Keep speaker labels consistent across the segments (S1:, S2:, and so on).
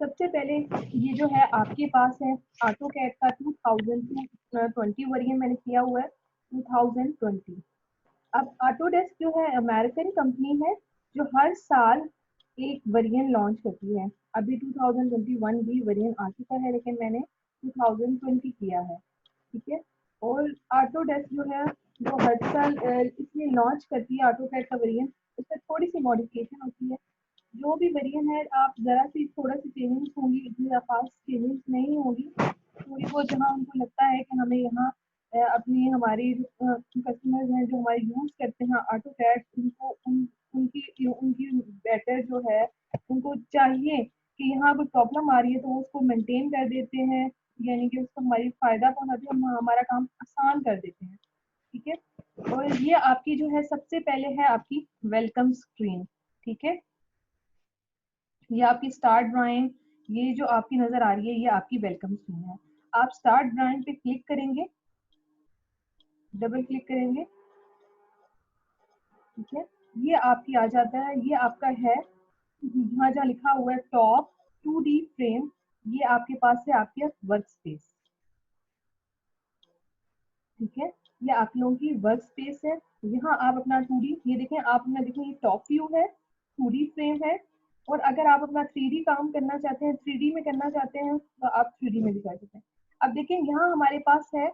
S1: सबसे पहले ये जो है आपके पास है AutoCAD का 2020 वर्जन मैंने किया हुआ है 2020। अब ऑटोडेस्क जो है अमेरिकन कंपनी है जो हर साल एक वर्जन लॉन्च करती है। अभी 2021 भी वर्जन आ चुका है लेकिन मैंने 2020 किया है, ठीक है। और ऑटोडेस्क जो है वो हर साल इसमें लॉन्च करती है ऑटोकैड का वर्जन। उसमें थोड़ी सी मॉडिफिकेशन होती है। जो भी वेरिएंट है आप जरा सी थोड़ा सी चेंजेस होंगी, इतनी खास चेंजेस नहीं होगी। थोड़ी बहुत जहाँ उनको लगता है कि हमें यहाँ अपनी हमारी कस्टमर्स हैं जो हमारे यूज करते हैं ऑटो कैड, उनको उनकी उनकी बेटर जो है उनको चाहिए कि यहाँ कोई प्रॉब्लम आ रही है तो वो उसको मेंटेन कर देते हैं, यानी कि उसको हमारी फायदा पहुंचाते हैं, हम हमारा काम आसान कर देते हैं, ठीक है। और ये आपकी जो है सबसे पहले है आपकी वेलकम स्क्रीन, ठीक है। ये आपकी स्टार्ट ड्राइंग, ये जो आपकी नजर आ रही है ये आपकी वेलकम स्क्रीन है। आप स्टार्ट ड्राइंग पे क्लिक करेंगे, डबल क्लिक करेंगे, ठीक है। ये आपकी आ जाता है, ये आपका है यहाँ जहाँ लिखा हुआ है टॉप 2D फ्रेम, ये आपके पास है आपके वर्क स्पेस, ठीक है। ये आप लोगों की वर्क स्पेस है। यहाँ आप अपना 2D, ये देखें आप अपना देखें ये टॉप व्यू है, 2D फ्रेम है। और अगर आप अपना 3D काम करना चाहते हैं, 3D में करना चाहते हैं तो आप 3D में भी कर सकते हैं। अब देखें यहाँ हमारे पास है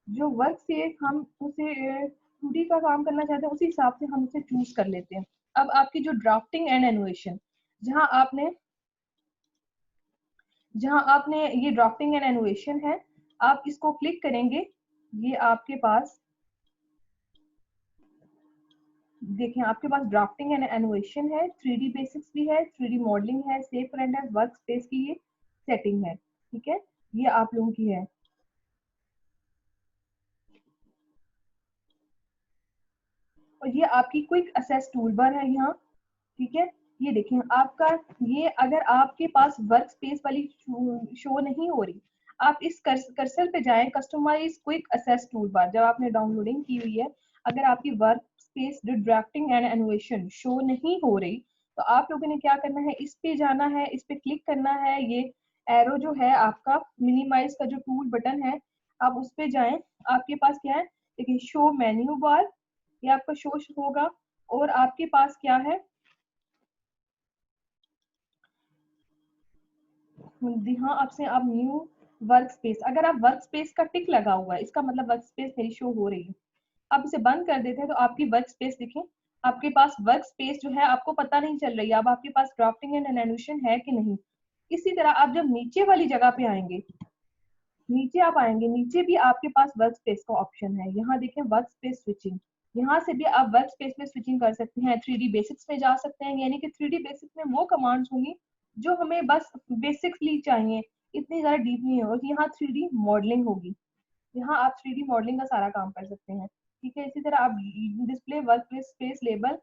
S1: जो वर्क स्पेस, हम उसे 2D का काम करना चाहते हैं उसी हिसाब से हम उसे चूज कर लेते हैं। अब आपकी जो ड्राफ्टिंग एंड एनिमेशन, जहां आपने ये ड्राफ्टिंग एंड एनिमेशन है, आप इसको क्लिक करेंगे। ये आपके पास देखें आपके पास ड्राफ्टिंग एंड एनिमेशन है, 3D बेसिक्स भी है, 3D मॉडलिंग है, सेफ फ्रंट है, वर्क स्पेस की ये सेटिंग है, ठीक है। ये आप लोगों की है। और ये आपकी क्विक असेस टूल बार है यहाँ, ठीक है। ये देखें आपका, ये अगर आपके पास वर्क स्पेस वाली शो नहीं हो रही, आप इस कर्सर पे जाएं, customize quick access tool bar जब आपने डाउनलोडिंग की हुई है, अगर आपकी work space drafting and animation show नहीं हो रही तो आप लोगों ने क्या करना है, इस पे जाना है, इस पे क्लिक करना है। ये एरो जो है आपका मिनिमाइज का जो टूल बटन है, आप उस पे जाएं। आपके पास क्या है, देखिए शो मेन्यू बार, ये आपका शो होगा। और आपके पास क्या है, हाँ आपसे आप न्यू वर्क स्पेस, अगर आप वर्क स्पेस का टिक लगा हुआ है इसका मतलब वर्क स्पेस मेरी शो हो रही है। आप इसे बंद कर देते हैं तो आपकी वर्क स्पेस देखें, आपके पास वर्क स्पेस जो है आपको पता नहीं चल रही है अब आपके पास ड्राफ्टिंग एंड एनिमेशन है कि नहीं। इसी तरह आप जब नीचे वाली जगह पे आएंगे, नीचे आप आएंगे, नीचे भी आपके पास वर्क स्पेस का ऑप्शन है। यहाँ देखें वर्क स्पेस स्विचिंग, यहाँ से भी आप वर्क स्पेस में स्विचिंग कर सकते हैं। 3D बेसिक्स में जा सकते हैं, यानी कि 3D बेसिक्स में वो कमांड्स होंगी जो हमें बस बेसिक्सली चाहिए, इतनी ज्यादा डीप नहीं है। और यहाँ 3D मॉडलिंग होगी, यहाँ आप 3D मॉडलिंग का सारा काम कर सकते हैं, ठीक है। इसी तरह आप डिस्प्ले वर्क स्पेस लेबल,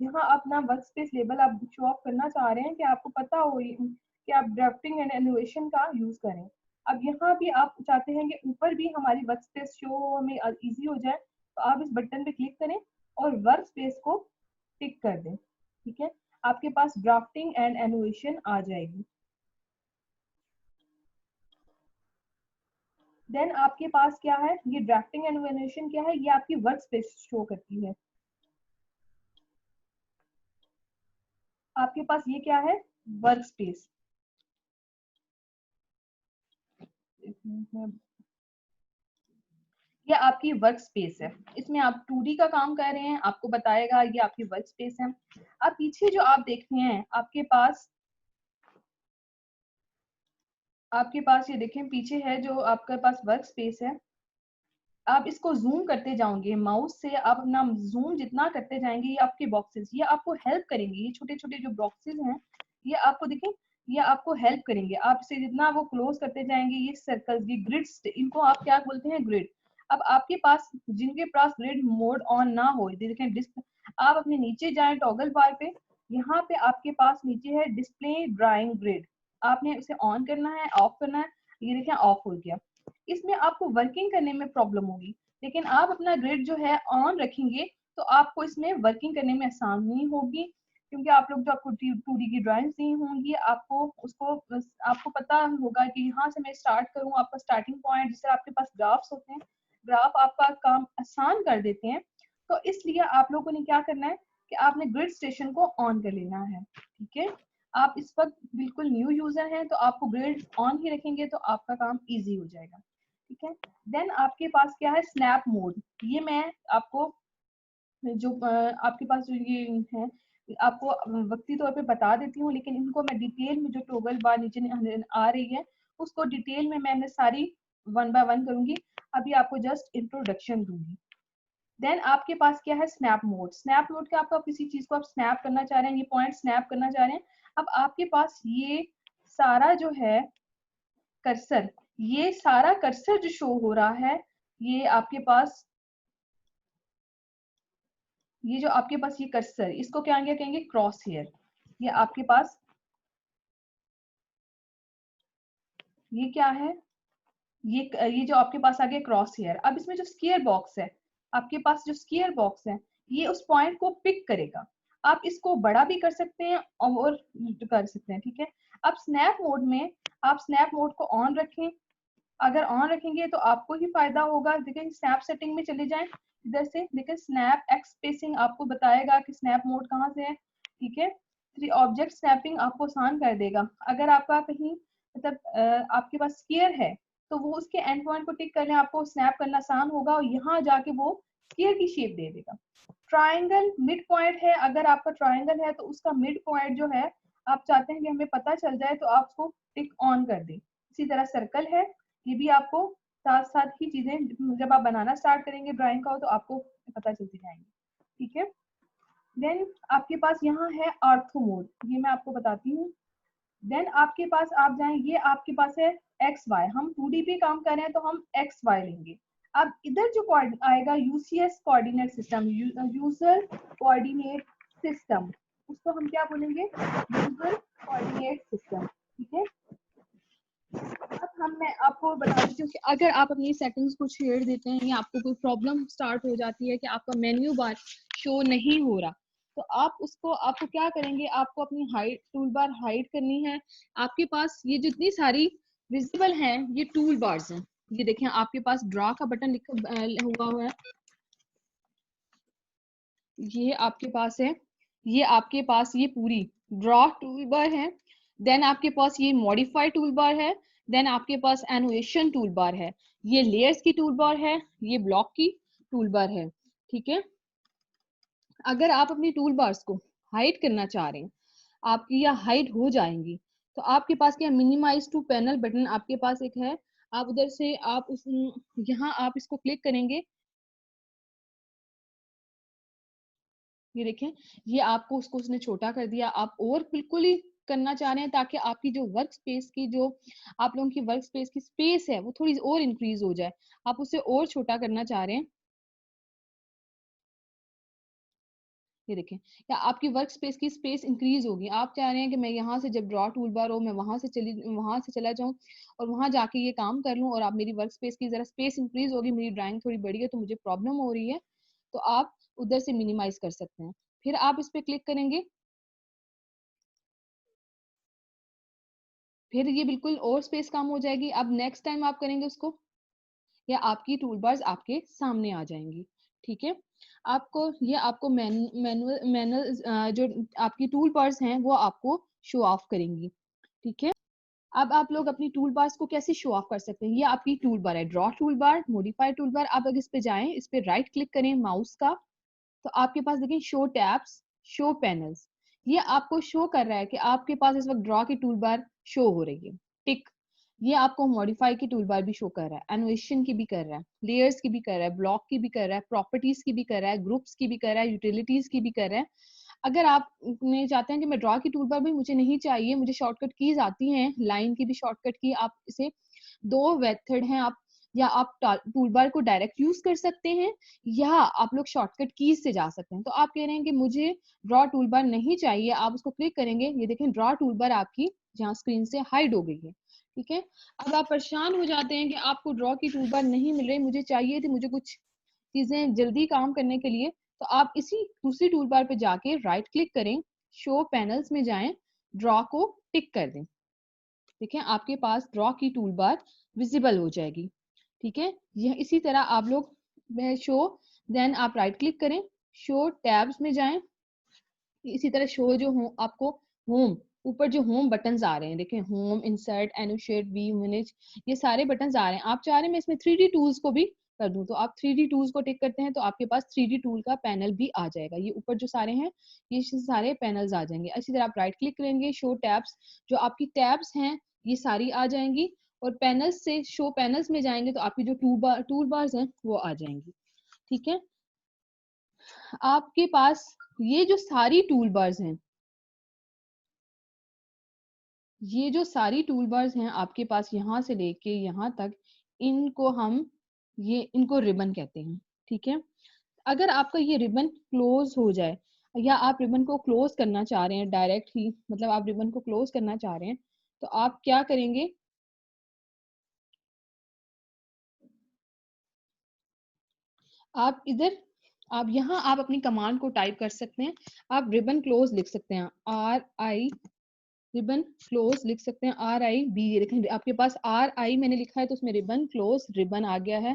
S1: यहाँ अपना वर्क स्पेस लेबल आप शो ऑफ करना चाह रहे हैं कि आपको पता हो कि आप ड्राफ्टिंग एंड एनिमेशन का यूज करें। अब यहाँ भी आप चाहते हैं कि ऊपर भी हमारी वर्क स्पेस शो हमें इजी हो जाए, तो आप इस बटन पे क्लिक करें और वर्क स्पेस को टिक कर दें, ठीक है। आपके पास ड्राफ्टिंग एंड एनिमेशन आ जाएगी। देन आपके पास क्या है, ये ड्राफ्टिंग एंड एनिमेशन क्या है, ये आपकी वर्क स्पेस शो करती है। आपके पास ये क्या है, वर्क स्पेस, ये आपकी वर्क स्पेस है। इसमें आप 2D का काम कर रहे हैं, आपको बताएगा ये आपकी वर्क स्पेस है। अब पीछे जो आप देख रहे हैं आपके पास ये देखें पीछे है जो आपके पास वर्क स्पेस है। आप इसको जूम करते जाओगे माउस से, आप अपना जूम जितना करते जाएंगे, ये आपके बॉक्सेस ये आपको हेल्प करेंगे। ये छोटे छोटे जो बॉक्सेस हैं ये आपको देखें, ये आपको हेल्प करेंगे। आप इसे जितना वो क्लोज करते जाएंगे, ये सर्कल्स, ये ग्रिड्स, इनको आप क्या बोलते हैं, ग्रिड। अब आपके पास जिनके पास ग्रिड मोड ऑन ना हो, देखें डिस्प्ले, आप अपने नीचे जाएं टॉगल बार पे, यहाँ पे आपके पास नीचे है डिस्प्ले ड्राइंग ग्रिड, आपने उसे ऑन करना है, ऑफ करना है। ये देखें ऑफ हो गया। इसमें आपको वर्किंग करने में प्रॉब्लम होगी, लेकिन आप अपना ग्रिड जो है ऑन रखेंगे तो आपको इसमें वर्किंग करने में आसानी होगी। क्योंकि आप लोग जो आपको 2D की ड्राइंग्स दी होंगी आपको उसको आपको पता होगा कि यहाँ से मैं स्टार्ट करूँ, आपका स्टार्टिंग पॉइंट, जिससे आपके पास ग्राफ्स होते हैं, ग्राफ आपका काम आसान कर देते हैं। तो इसलिए आप लोगों ने क्या करना है कि आपने ग्रिड स्टेशन को ऑन कर लेना है। ठीक है, आप इस वक्त बिल्कुल न्यू यूजर हैं तो आपको ग्रिड ऑन ही रखेंगे तो आपका काम इजी हो जाएगा। ठीक है, देन आपके पास क्या है, स्नैप मोड। ये मैं आपको जो आपके पास जो ये है आपको वक्ती तौर पे बता देती हूँ, लेकिन इनको मैं डिटेल में जो टॉगल बार नीचे आ रही है उसको डिटेल में मैंने सारी वन बाय वन करूंगी। अभी आपको जस्ट इंट्रोडक्शन दूंगी। देन आपके पास क्या है, स्नैप मोड। स्नैप मोड का आपका किसी चीज को आप स्नैप करना चाह रहे हैं, ये पॉइंट स्नैप करना चाह रहे हैं। अब आपके पास ये सारा जो है कर्सर, ये सारा कर्सर जो शो हो रहा है, ये आपके पास ये जो आपके पास ये कर्सर, इसको क्या कहेंगे, क्रॉस हेयर। ये आपके पास ये क्या है, ये जो आपके पास आ गया क्रॉस हेयर। अब इसमें जो स्केयर बॉक्स है, आपके पास जो स्केयर बॉक्स है ये उस पॉइंट को पिक करेगा। आप इसको बड़ा भी कर सकते हैं और कर सकते हैं। ठीक है, अब स्नैप मोड में आप स्नैप मोड को ऑन रखें। अगर ऑन रखेंगे तो आपको ही फायदा होगा। देखिए स्नैप सेटिंग में चले जाएं, इधर से देखिए स्नैप एक्स स्पेसिंग आपको बताएगा कि स्नैप मोड कहाँ से है। ठीक है, 3 ऑब्जेक्ट स्नैपिंग आपको आसान कर देगा। अगर आपका कहीं मतलब आपके पास स्केयर है तो वो उसके एंड पॉइंट को टिक कर लें, आपको स्नैप करना आसान होगा और यहाँ जाके वो स्केयर की शेप दे देगा। ट्राइंगल मिड पॉइंट है, अगर आपका ट्राइंगल है तो उसका मिड पॉइंट जो है आप चाहते हैं कि हमें पता चल जाए तो आप उसको टिक ऑन कर दें। इसी तरह सर्कल है, ये भी आपको साथ साथ ही चीजें जब आप बनाना स्टार्ट करेंगे ड्राइंग का हो तो आपको पता चलती जाएंगी। ठीक है, देन आपके पास यहाँ है आर्थो मोड, ये मैं आपको बताती हूँ। देन आपके पास आप जाएं, ये आपके पास है एक्स वाई। हम 2D पे काम कर रहे हैं तो हम एक्स वाई लेंगे। अब इधर जो आएगा UCS coordinate system, user coordinate system, उसको हम क्या बोलेंगे, यूजर कोऑर्डिनेट सिस्टम। ठीक है, अब मैं आपको बता देती हूँ कि अगर आप अपनी सेटिंग्स को छेड़ देते हैं या आपको कोई प्रॉब्लम स्टार्ट हो जाती है कि आपका मेन्यू बार शो नहीं हो रहा, तो आपको क्या करेंगे, आपको अपनी हाइड टूल बार हाइड करनी है। आपके पास ये जितनी सारी विजिबल हैं ये टूल बार्स हैं। ये देखें आपके पास ड्रा का बटन लिखा हुआ है, ये आपके पास है, ये आपके पास ये पूरी ड्रॉ टूल बार है। देन आपके पास ये मॉडिफाई टूल बार है। देन आपके पास एनिमेशन टूल बार है, ये लेयर्स की टूल बार है, ये ब्लॉक की टूल बार है। ठीक है, अगर आप अपनी टूल बार्स को हाइड करना चाह रहे हैं, आपकी या हाइड हो जाएंगी, तो आपके पास क्या मिनिमाइज टू पैनल बटन आपके पास एक है। आप उधर से आप उस यहाँ आप इसको क्लिक करेंगे, ये देखें ये आपको उसने छोटा कर दिया। आप और बिल्कुल ही करना चाह रहे हैं ताकि आपकी जो वर्क स्पेस की जो आप लोगों की वर्क स्पेस की स्पेस है वो थोड़ी और इंक्रीज हो जाए, आप उसे और छोटा करना चाह रहे हैं। ये देखें या आपकी वर्क स्पेस की स्पेस इंक्रीज होगी, आप चाह रहे हैं कि मैं यहाँ से जब ड्रॉ टूल बार हो मैं वहां से चला जाऊं और वहां जाके ये काम कर लूं, और आप मेरी वर्क स्पेस की जरा स्पेस इंक्रीज होगी, मेरी ड्राइंग थोड़ी बड़ी है तो मुझे प्रॉब्लम हो रही है, तो आप उधर से मिनिमाइज कर सकते हैं। फिर आप इस पे क्लिक करेंगे, फिर ये बिल्कुल और स्पेस कम हो जाएगी। अब नेक्स्ट टाइम आप करेंगे उसको, या आपकी टूल बार्स आपके सामने आ जाएंगी। ठीक है, आपको मैनुअल जो आपकी टूल बार्स हैं वो आपको शो ऑफ करेंगी। ठीक है, अब आप लोग अपनी टूल बार्स को कैसे शो ऑफ कर सकते हैं, ये आपकी टूल बार है, draw tool bar, modify tool bar. आप अगर इस पे जाएं, इस पे राइट क्लिक करें माउस का, तो आपके पास देखें शो टैब्स, शो पैनल्स, ये आपको शो कर रहा है कि आपके पास इस वक्त ड्रॉ की टूल बार शो हो रही है, टिक। ये आपको मॉडिफाई की टूल बार भी शो कर रहा है, एनिमेशन की भी कर रहा है, लेयर्स की भी कर रहा है, ब्लॉक की भी कर रहा है, प्रॉपर्टीज की भी कर रहा है, ग्रुप्स की भी कर रहा है, यूटिलिटीज की भी कर रहा है। अगर आप चाहते हैं कि मैं ड्रॉ की टूल बार भी मुझे नहीं चाहिए, मुझे शॉर्टकट कीज आती हैं, लाइन की भी शॉर्टकट की, आप इसे दो मेथड हैं, आप या आप टूल बार को डायरेक्ट यूज कर सकते हैं या आप लोग शॉर्टकट कीज से जा सकते हैं। तो आप कह रहे हैं कि मुझे ड्रॉ टूल बार नहीं चाहिए, आप उसको क्लिक करेंगे, ये देखें ड्रॉ टूल बार आपकी जहाँ स्क्रीन से हाइड हो गई है। ठीक है, अब आप परेशान हो जाते हैं कि आपको ड्रॉ की टूल बार नहीं मिल रही, मुझे चाहिए थी, मुझे कुछ चीजें जल्दी काम करने के लिए, तो आप इसी दूसरी टूल बार पे जाके राइट क्लिक करें, शो पैनल्स में जाएं, ड्रॉ को टिक कर दें। देखें आपके पास ड्रॉ की टूल बार विजिबल हो जाएगी। ठीक है, यह इसी तरह आप लोग शो, देन आप राइट क्लिक करें, शो टैब्स में जाएं, इसी तरह शो जो हो आपको होम, ऊपर जो होम बटन्स आ रहे हैं, देखें होम, इंसर्ट, एनोशेट, व्यू, मैनेज, ये सारे बटन्स आ रहे हैं। आप चाह रहे हैं मैं इसमें 3D टूल्स को भी कर दूं, तो आप 3D टूल्स को टिक करते हैं तो आपके पास 3D टूल का पैनल भी आ जाएगा। ये ऊपर जो सारे हैं ये सारे पैनल्स आ जाएंगे। इसी तरह आप राइट क्लिक करेंगे, शो टैब्स, जो आपकी टैब्स हैं ये सारी आ जाएंगी, और पैनल्स से शो पैनल्स में जाएंगे तो आपकी जो टूल बार्स हैं वो आ जाएंगी। ठीक है, आपके पास ये जो सारी टूल बार्स हैं, ये जो सारी टूल बार्स हैं आपके पास यहाँ से लेके यहाँ तक, इनको हम इनको रिबन कहते हैं। ठीक है, अगर आपका ये रिबन क्लोज हो जाए या आप रिबन को क्लोज करना चाह रहे हैं डायरेक्ट ही, मतलब आप रिबन को क्लोज करना चाह रहे हैं, तो आप क्या करेंगे, आप इधर, आप यहाँ आप अपनी कमांड को टाइप कर सकते हैं। आप रिबन क्लोज लिख सकते हैं, RI, रिबन क्लोज लिख सकते हैं, RIB, लिखें आपके पास RI मैंने लिखा है तो उसमें रिबन क्लोज रिबन आ गया है,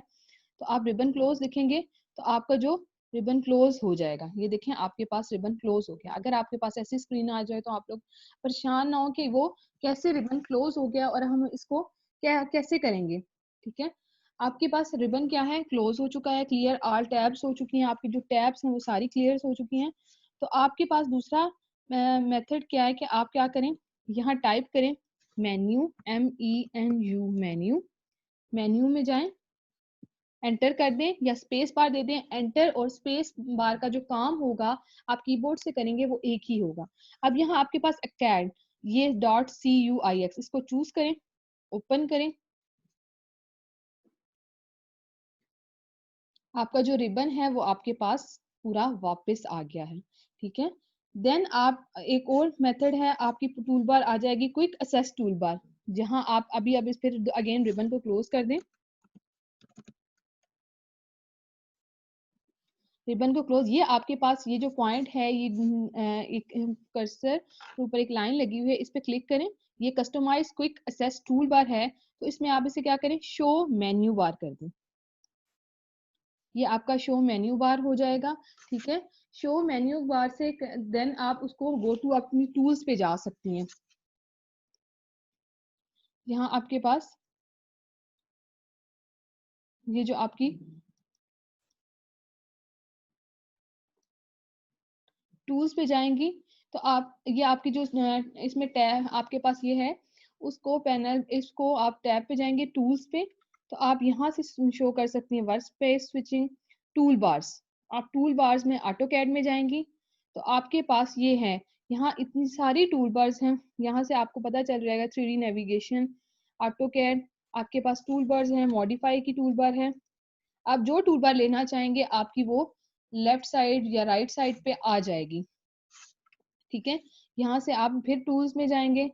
S1: तो आप रिबन क्लोज लिखेंगे तो आपका जो रिबन क्लोज हो जाएगा। ये देखें आपके पास रिबन क्लोज हो गया। अगर आपके पास ऐसी स्क्रीन आ जाए तो आप लोग परेशान ना हो कि वो कैसे रिबन क्लोज हो गया और हम इसको क्या कैसे करेंगे। ठीक है, आपके पास रिबन क्या है, क्लोज हो चुका है, क्लियर ऑल टैब्स हो चुकी हैं, आपकी जो टैब्स हैं वो सारी क्लियर हो चुकी हैं। तो आपके पास दूसरा मेथड क्या है कि आप क्या करें, यहाँ टाइप करें मेन्यू, MENU, मेन्यू, मेन्यू में जाएं, एंटर कर दें या स्पेस बार दे दें। एंटर और स्पेस बार का जो काम होगा आप कीबोर्ड से करेंगे वो एक ही होगा। अब यहाँ आपके पास acad, ये .CUIX, इसको चूज करें, ओपन करें, आपका जो रिबन है वो आपके पास पूरा वापस आ गया है। ठीक है, देन आप एक और मेथड है, आपकी टूल बार आ जाएगी क्विक असेस टूल बार, जहां आप अभी अब इस फिर अगेन रिबन को क्लोज कर दें, रिबन को क्लोज, ये आपके पास ये जो पॉइंट है ये एक कर्सर ऊपर एक लाइन लगी हुई है, इस पे क्लिक करें, ये customize quick access tool bar है, तो इसमें आप इसे क्या करें, शो मेन्यू बार कर दें, ये आपका शो मेन्यू बार हो जाएगा। ठीक है, शो मेन्यू बार से देन आप उसको गो टू अपनी टूल्स पे जा सकती हैं। यहाँ आपके पास ये जो आपकी टूल्स पे जाएंगी तो आप ये आपकी जो इसमें टैब आपके पास ये है, उसको पैनल, इसको आप टैब पे जाएंगे टूल्स पे, तो आप यहाँ से शो कर सकती हैं work space switching tool bars. आप टूल बार्स में ऑटो कैड में जाएंगी तो आपके पास ये है, यहाँ इतनी सारी टूल बार्स हैं, यहाँ से आपको पता चल जाएगा 3D नेविगेशन, ऑटो कैड, आपके पास टूल बार्स हैं, मॉडिफाई की टूल बार है। आप जो टूल बार लेना चाहेंगे आपकी वो लेफ्ट साइड या राइट साइड पे आ जाएगी। ठीक है, यहाँ से आप फिर टूल्स में जाएंगे,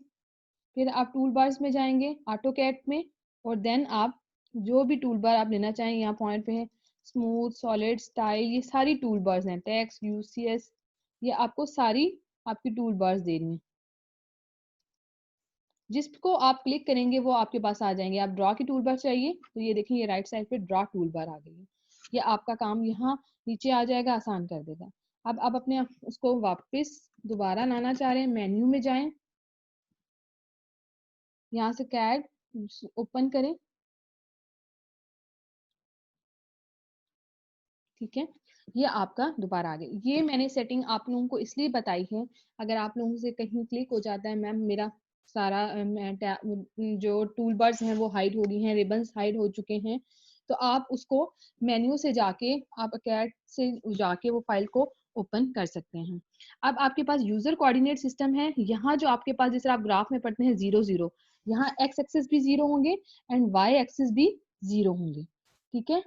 S1: फिर आप टूल बार्स में जाएंगे ऑटो कैड में, और देन आप जो भी टूल बार आप लेना चाहें, यहाँ पॉइंट पे है स्मूथ, सॉलिड, स्टाइल, ये सारी टूल बार्स हैं, टेक्स्ट, UCS, ये आपको सारी आपकी टूल बार्स दे रही हैं, जिसको आप क्लिक करेंगे वो आपके पास आ जाएंगे। आप ड्रॉ की टूल बार चाहिए तो ये देखिए, ये राइट साइड पे ड्रॉ टूल बार आ गई है, ये आपका काम यहाँ नीचे आ जाएगा, आसान कर देगा। अब आप अपने उसको वापस दोबारा लाना चाह रहे हैं, मेन्यू में जाएं, यहाँ से कैड ओपन करें। ठीक है, ये आपका दोबारा आ गया। ये मैंने सेटिंग आप लोगों को इसलिए बताई है, अगर आप लोगों से कहीं क्लिक हो जाता है मैम मेरा सारा जो टूल बार्स हैं वो हाइड हो गई हैं, रिबन्स हाइड हो चुके हैं, तो आप उसको मेन्यू से जाके आप कैट से जाके वो फाइल को ओपन कर सकते हैं। अब आपके पास यूजर कोऑर्डिनेट सिस्टम है, यहाँ जो आपके पास जैसे आप ग्राफ में पढ़ते हैं 0 0, यहाँ एक्स एक्सिस भी 0 होंगे एंड वाई एक्सिस भी 0 होंगे। ठीक है,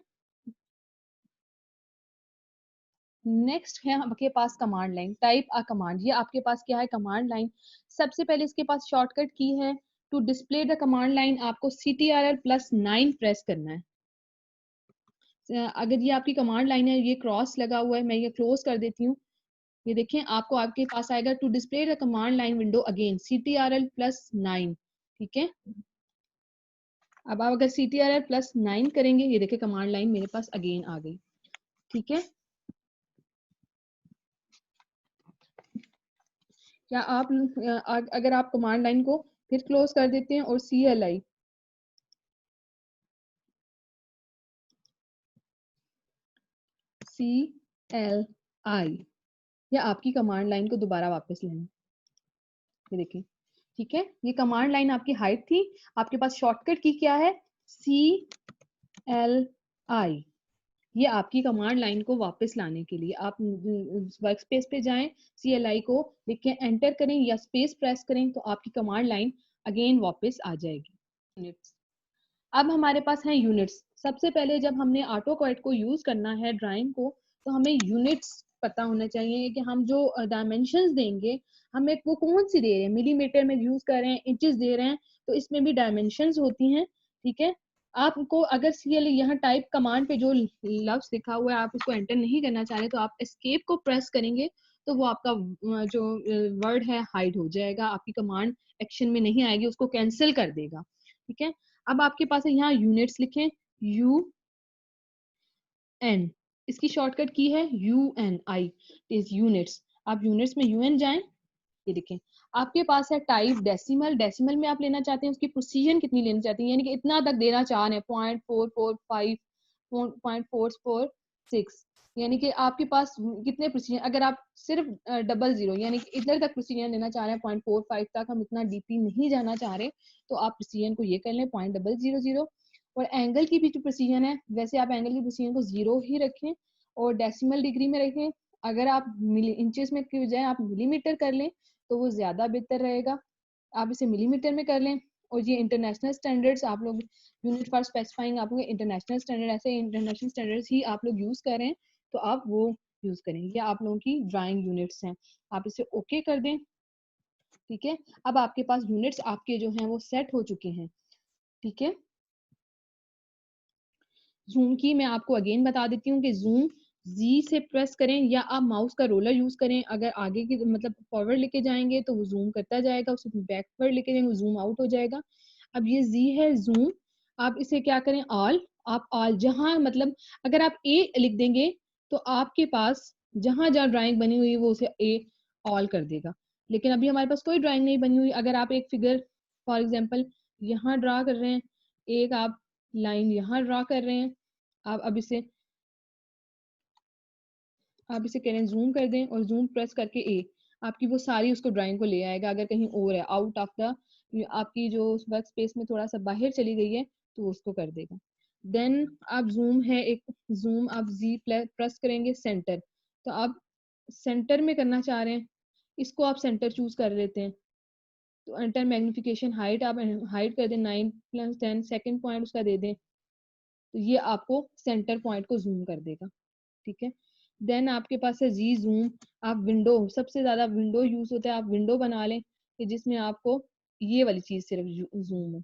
S1: नेक्स्ट है आपके पास command line, type a command, ये आपके पास क्या है, कमांड लाइन। सबसे पहले इसके पास शॉर्टकट की है, to display the command line आपको CTRL+9 प्रेस करना है। अगर ये आपकी कमांड लाइन है, ये क्रॉस लगा हुआ है, मैं ये क्लोज कर देती हूँ, ये देखें आपको आपके पास आएगा to display the command line window again CTRL+9, ठीक है। अब आप अगर CTRL+9 करेंगे, ये देखें कमांड लाइन मेरे पास अगेन आ गई, ठीक है। या आप अगर आप कमांड लाइन को फिर क्लोज कर देते हैं और CLI या आपकी कमांड लाइन को दोबारा वापस लेना, ये देखिए, ठीक है। ये कमांड लाइन आपकी हाइड थी, आपके पास शॉर्टकट की क्या है CLI। ये आपकी कमांड लाइन को वापस लाने के लिए आप वर्क स्पेस पे जाएं, CLI को लिख के एंटर करें या स्पेस प्रेस करें तो आपकी कमांड लाइन अगेन वापस आ जाएगी। यूनिट्स, अब हमारे पास है यूनिट्स। सबसे पहले जब हमने AutoCAD को यूज करना है ड्राइंग को, तो हमें यूनिट्स पता होना चाहिए कि हम जो डायमेंशंस देंगे हमें वो कौन सी दे रहे हैं, मिलीमीटर में यूज कर रहे हैं, इंचेस दे रहे हैं, तो इसमें भी डायमेंशंस होती हैं, ठीक है। आपको अगर CL यहाँ टाइप कमांड पे जो लफ्ज लिखा हुआ है आप उसको एंटर नहीं करना चाह रहे तो आप एस्केप को प्रेस करेंगे तो वो आपका जो वर्ड है हाइड हो जाएगा, आपकी कमांड एक्शन में नहीं आएगी, उसको कैंसिल कर देगा, ठीक है। अब आपके पास है यहाँ यूनिट्स लिखें, UN, इसकी शॉर्टकट की है UNI, इज यूनिट्स। आप यूनिट्स में UN जाएं, ये देखें आपके पास है टाइप डेसिमल। डेसिमल में आप लेना चाहते हैं उसकी प्रोसीजन कितनी लेना चाहते हैं, यानी कि इतना तक देना चाह रहे हैं 0.445 0.446, यानी कि आपके पास कितने प्रोसीजन, अगर आप सिर्फ 00 यानी कि इधर तक प्रोसीजन लेना चाह रहे हैं 0.45 तक, हम इतना डीपी नहीं जाना चाह रहे, तो आप प्रोसीजन को ये कर लें 0.000। और एंगल की भी जो प्रोसीजन है वैसे आप एंगल की प्रोसीजन को 0 ही रखें और डेसिमल डिग्री में रखें। अगर आप इंचेस में की बजाय आप मिलीमीटर कर लें तो वो ज्यादा बेहतर रहेगा, आप इसे मिलीमीटर में कर लें। और ये इंटरनेशनल स्टैंडर्ड्स आप लोग, यूनिट फॉर स्पेसिफाइंग आप लोग इंटरनेशनल स्टैंडर्ड, ऐसे इंटरनेशनल स्टैंडर्ड्स ही आप लोग यूज कर रहे हैं तो आप वो यूज करें। ये आप लोगों की ड्राइंग यूनिट्स हैं, आप इसे ओके कर दें, ठीक है। अब आपके पास यूनिट्स आपके जो हैं वो सेट हो चुके हैं, ठीक है। जूम की मैं आपको अगेन बता देती हूँ कि जूम Z से प्रेस करें या आप माउस का रोलर यूज करें, अगर आगे की मतलब फॉरवर्ड लेके जाएंगे तो वो जूम करता जाएगा, उसको बैकवर्ड लेके जाएंगे वो जूम आउट हो जाएगा। अब ये Z है जूम, आप इसे क्या करें ऑल, आप ऑल जहां मतलब अगर आप A लिख देंगे तो आपके पास जहां जहां ड्राइंग बनी हुई है वो उसे A ऑल कर देगा। लेकिन अभी हमारे पास कोई ड्राइंग नहीं बनी हुई, अगर आप एक फिगर फॉर एग्जाम्पल यहाँ ड्रा कर रहे हैं, एक आप लाइन यहाँ ड्रा कर रहे हैं, आप अब इसे करें जूम कर दें और जूम प्रेस करके आपकी वो सारी उसको ड्राइंग को ले आएगा। अगर कहीं और है आउट ऑफ द आपकी जो वर्क स्पेस में थोड़ा सा बाहर चली गई है तो उसको कर देगा। देन आप जूम है एक जूम, आप Z प्रेस करेंगे सेंटर, तो आप सेंटर में करना चाह रहे हैं, इसको आप सेंटर चूज कर लेते हैं तो एंटर मैग्निफिकेशन हाइट आप हाइट कर दें 9+10, सेकंड पॉइंट उसका दे दें तो ये आपको सेंटर पॉइंट को जूम कर देगा, ठीक है। देन आपके पास है जी जूम, आप विंडो, सबसे ज्यादा विंडो यूज होता है, आप विंडो बना लें कि जिसमें आपको ये वाली चीज सिर्फ जूम हो,